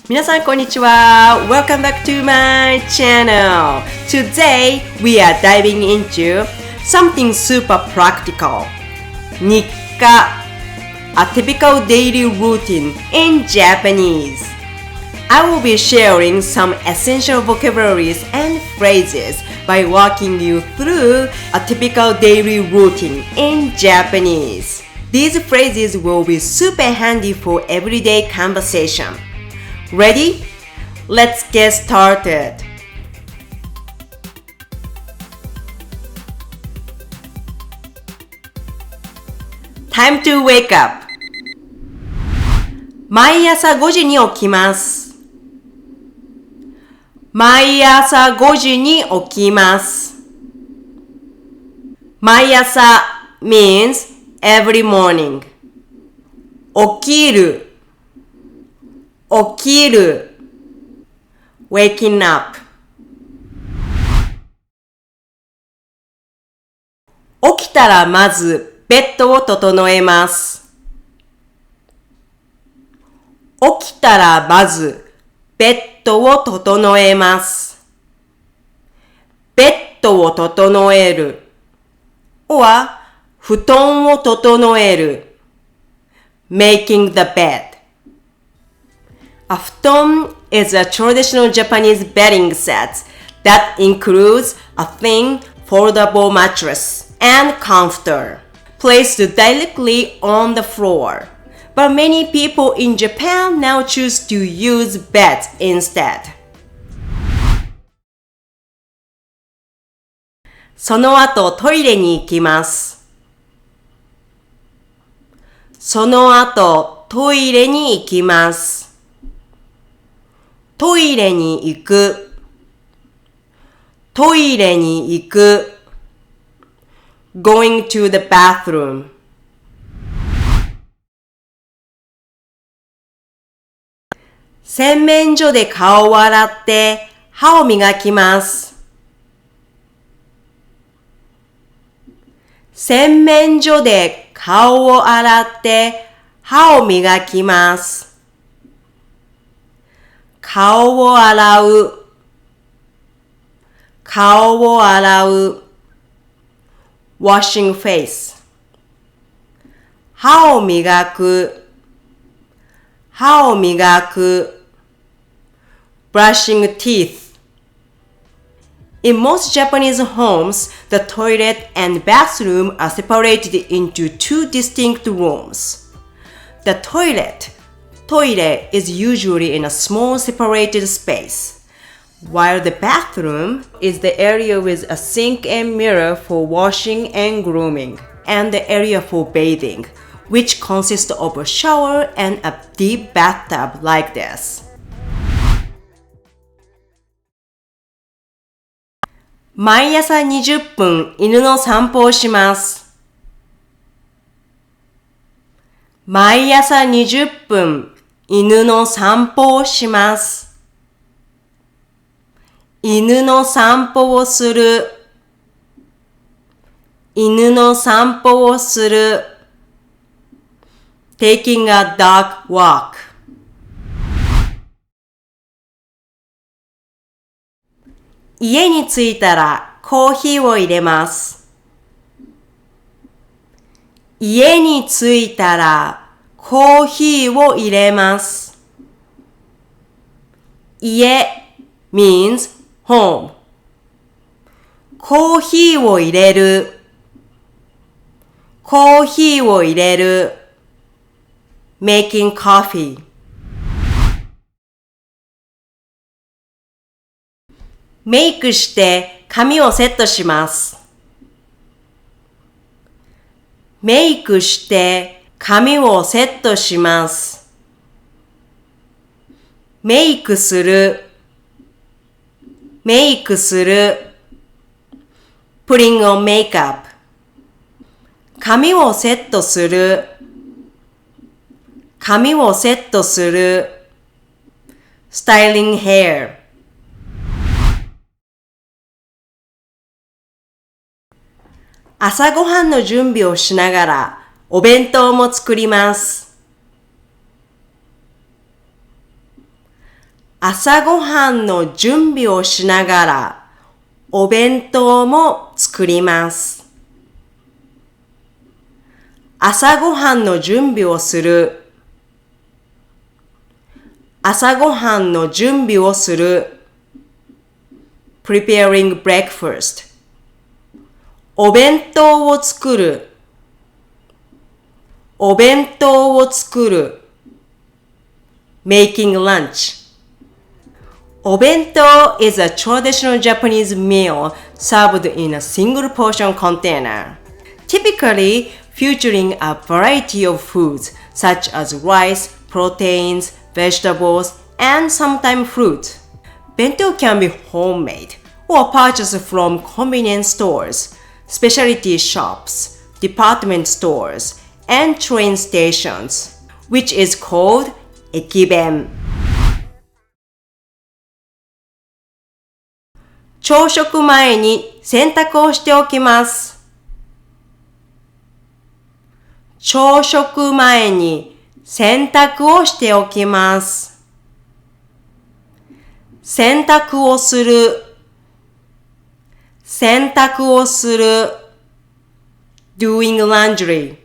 皆さんこんにちは。Welcome back to my channel. Today we are diving into something super practical. 日課 A typical daily routine in Japanese. I will be sharing some essential vocabularies and phrases by walking you through a typical daily routine in Japanese. These phrases will be super handy for everyday conversation. Ready? Let's get started. Time to wake up. 毎朝5時に起きます。毎朝5時に起きます。毎朝 means every morning. 起きる起きる waking up 起きたらまずベッドを整えます。起きたらまずベッドを整えます。ベッドを整えるは布団を整える making the bed。A futon is a traditional Japanese bedding set that includes a thin, foldable mattress and comforter placed directly on the floor. But many people in Japan now choose to use beds instead. その後トイレに行きます。その後トイレに行きます。トイレに行くトイレに行く going to the bathroom 洗面所で顔を洗って歯を磨きます。洗面所で顔を洗って歯を磨きます。顔を洗う顔を洗う washing face 歯を磨く歯を磨く brushing teeth In most Japanese homes, the toilet and bathroom are separated into two distinct rooms. The toilet is usually in a small separated space, while the bathroom is the area with a sink and mirror for washing and grooming, and the area for bathing, which consists of a shower and a deep bathtub like this. 毎朝20分犬の散歩をします。毎朝20分犬の散歩をします。犬の散歩をする。犬の散歩をする。taking a dog walk。家に着いたらコーヒーを入れます。家に着いたらコーヒーを入れます。家 means home。コーヒーを入れる。コーヒーを入れる。making coffee。メイクして髪をセットします。メイクして髪をセットします。メイクする。メイクする。putting on makeup。髪をセットする。髪をセットする。styling hair。朝ごはんの準備をしながらお弁当も作ります。朝ごはんの準備をしながらお弁当も作ります。朝ごはんの準備をする。朝ごはんの準備をする。preparing breakfast。お弁当を作る。お弁当を作る。making lunch。お弁当 is a traditional Japanese meal served in a single portion container, typically featuring a variety of foods such as rice, proteins, vegetables, and sometimes fruit. Bento can be homemade or purchased from convenience stores, specialty shops, department stores, and train stations, which is called 駅弁。朝食前に洗濯をしておきます。朝食前に洗濯をしておきます。洗濯をする。洗濯をする。doing laundry。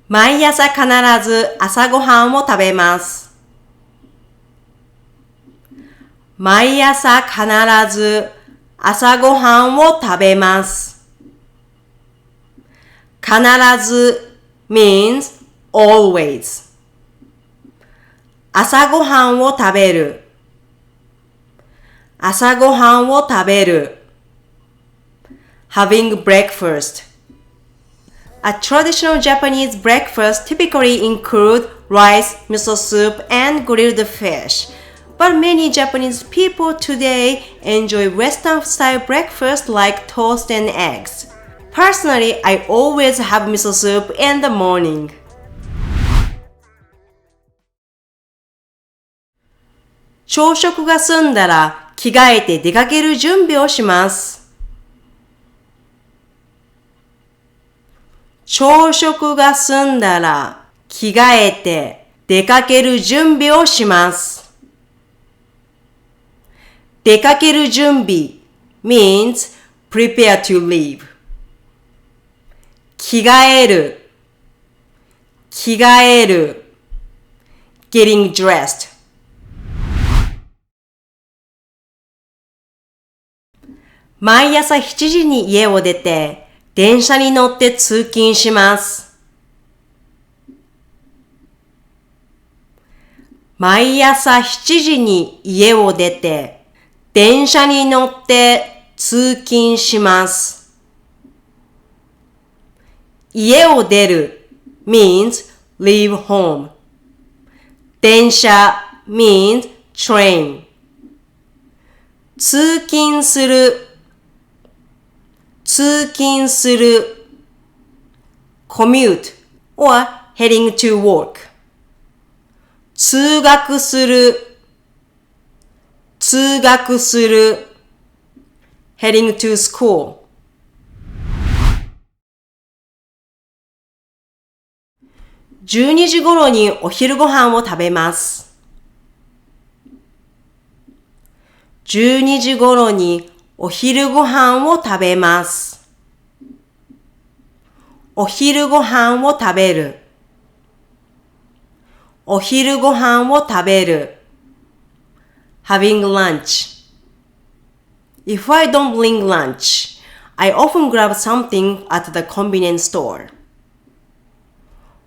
毎朝必ず朝ごはんを食べます。毎朝必ず朝ごはんを食べます。必ず means always。朝ごはんを食べる。朝ごはんを食べる。having breakfast。A traditional Japanese breakfast typically includes rice, miso soup, and grilled fish. But many Japanese people today enjoy Western-style breakfast like toast and eggs. Personally, I always have miso soup in the morning. 朝食が済んだら着替えて出かける準備をします。朝食が済んだら着替えて出かける準備をします。出かける準備 means prepare to leave。着替える。着替える。getting dressed。毎朝7時に家を出て電車に乗って通勤します。毎朝7時に家を出て電車に乗って通勤します。家を出る means leave home。電車 means train。通勤する。通勤する。commute or heading to work。通学する。通学する。heading to school。12時頃にお昼ご飯を食べます。12時頃にお昼ご飯を食べます。お昼ご飯を食べる。お昼ご飯を食べる。having lunch. If I don't bring lunch, I often grab something at the convenience store.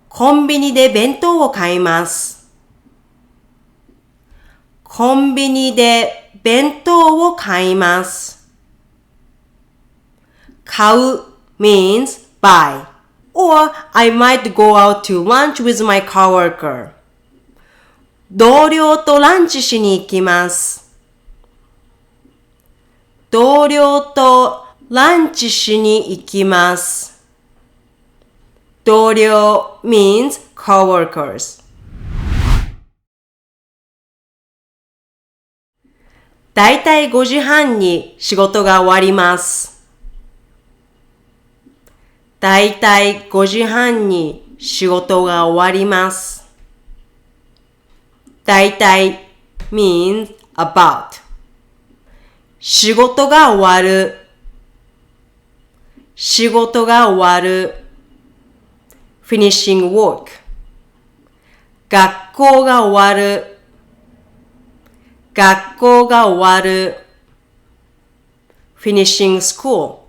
コンビニで弁当を買います。コンビニで弁当を買います。買う means buy. Or I might go out to lunch with my coworker. 同僚とランチしに行きます。同僚とランチしに行きます。同僚 means coworkers。だいたい5時半に仕事が終わります。だいたい5時半に仕事が終わります。だいたい means about 仕事が終わる仕事が終わる finishing work 学校が終わる学校が終わる finishing school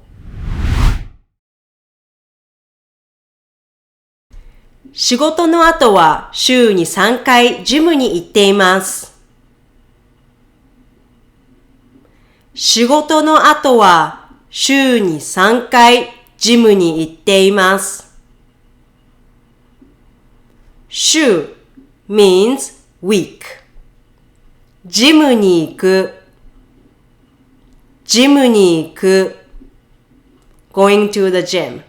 仕事の後は週に3回ジムに行っています。仕事の後は週に3回ジムに行っています。週 means week ジムに行くジムに行く going to the gym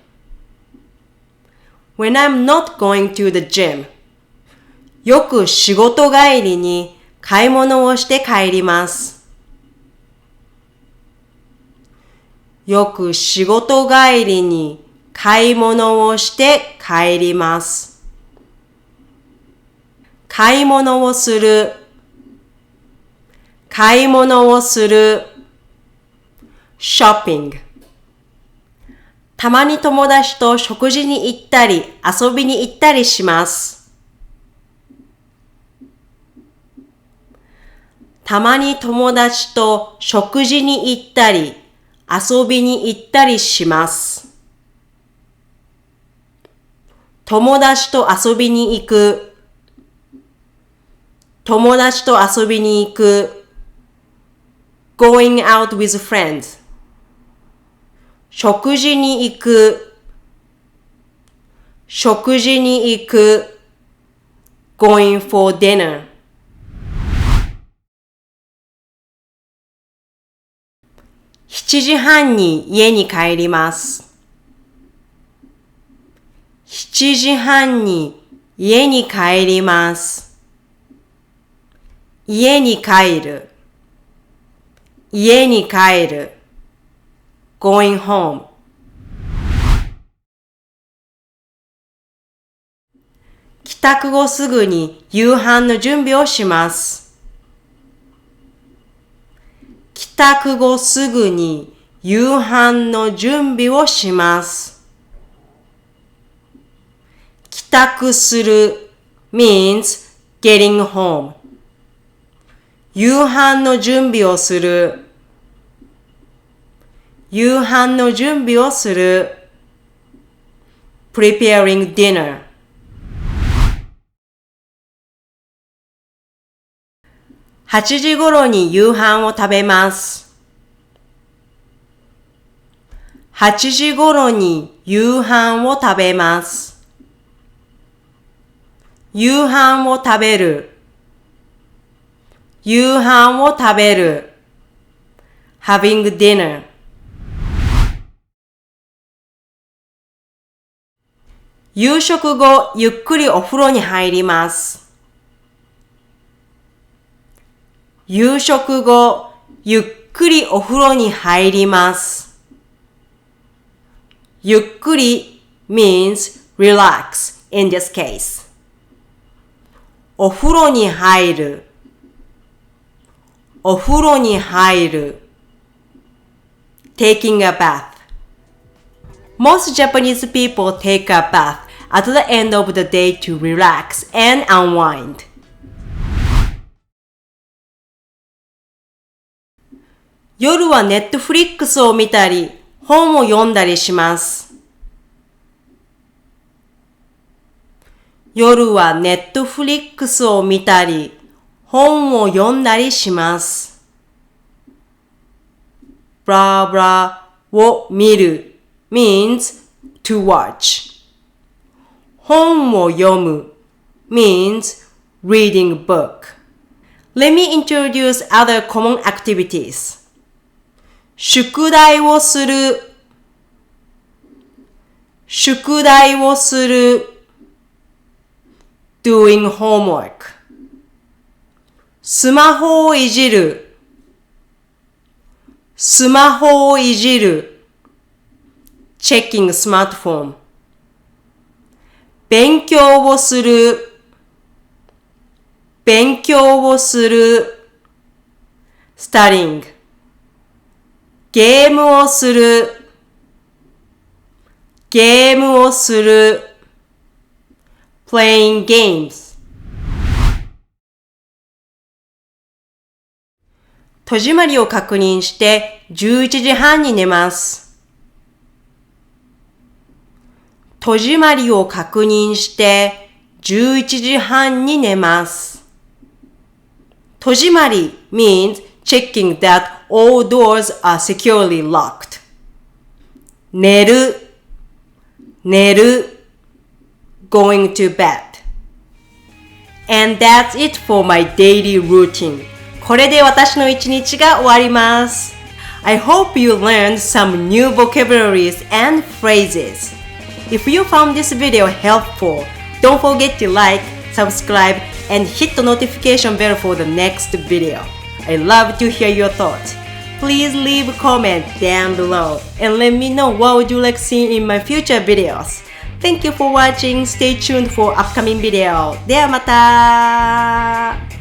When I'm not going to the gym よく仕事帰りに買い物をして帰ります。よく仕事帰りに買い物をして帰ります。買い物をする買い物をする shopping たまに友達と食事に行ったり遊びに行ったりします。たまに友達と食事に行ったり遊びに行ったりします。友達と遊びに行く友達と遊びに行く going out with friends 食事に行く食事に行く going for dinner 7時半に家に帰ります。7時半に家に帰ります。家に帰る家に帰る going home 帰宅後すぐに夕飯の準備をします。帰宅後すぐに夕飯の準備をします。帰宅する means getting home 夕飯の準備をする夕飯の準備をする preparing dinner 8時頃に夕飯を食べます。8時頃に夕飯を食べます。夕飯を食べる夕飯を食べる having dinner 夕食後ゆっくりお風呂に入ります。夕食後ゆっくりお風呂に入ります。ゆっくり means relax in this case お風呂に入るお風呂に入る taking a bath Most Japanese people take a bath at the end of the day to relax and unwind. 夜はネットフリックスを見たり、本を読んだりします。夜はネットフリックスを見たり、本を読んだりします。ブラブラを見る means to watch. 本を読む means reading book. Let me introduce other common activities. 宿題をする宿題をする doing homework スマホをいじるスマホをいじる checking smartphone 勉強をする、勉強をする。studying ゲームをする、ゲームをする。playing games 戸締まりを確認して11時半に寝ます。戸締まりを確認して11時半に寝ます。戸締まり means checking that all doors are securely locked. 寝る、寝る。going to bed. And that's it for my daily routine. これで私の一日が終わります。I hope you learned some new vocabularies and phrases. If you found this video helpful, don't forget to like, subscribe, and hit the notification bell for the next video. I love to hear your thoughts. Please leave a comment down below and let me know what would you like to see in my future videos. Thank you for watching. Stay tuned for upcoming video. ではまた。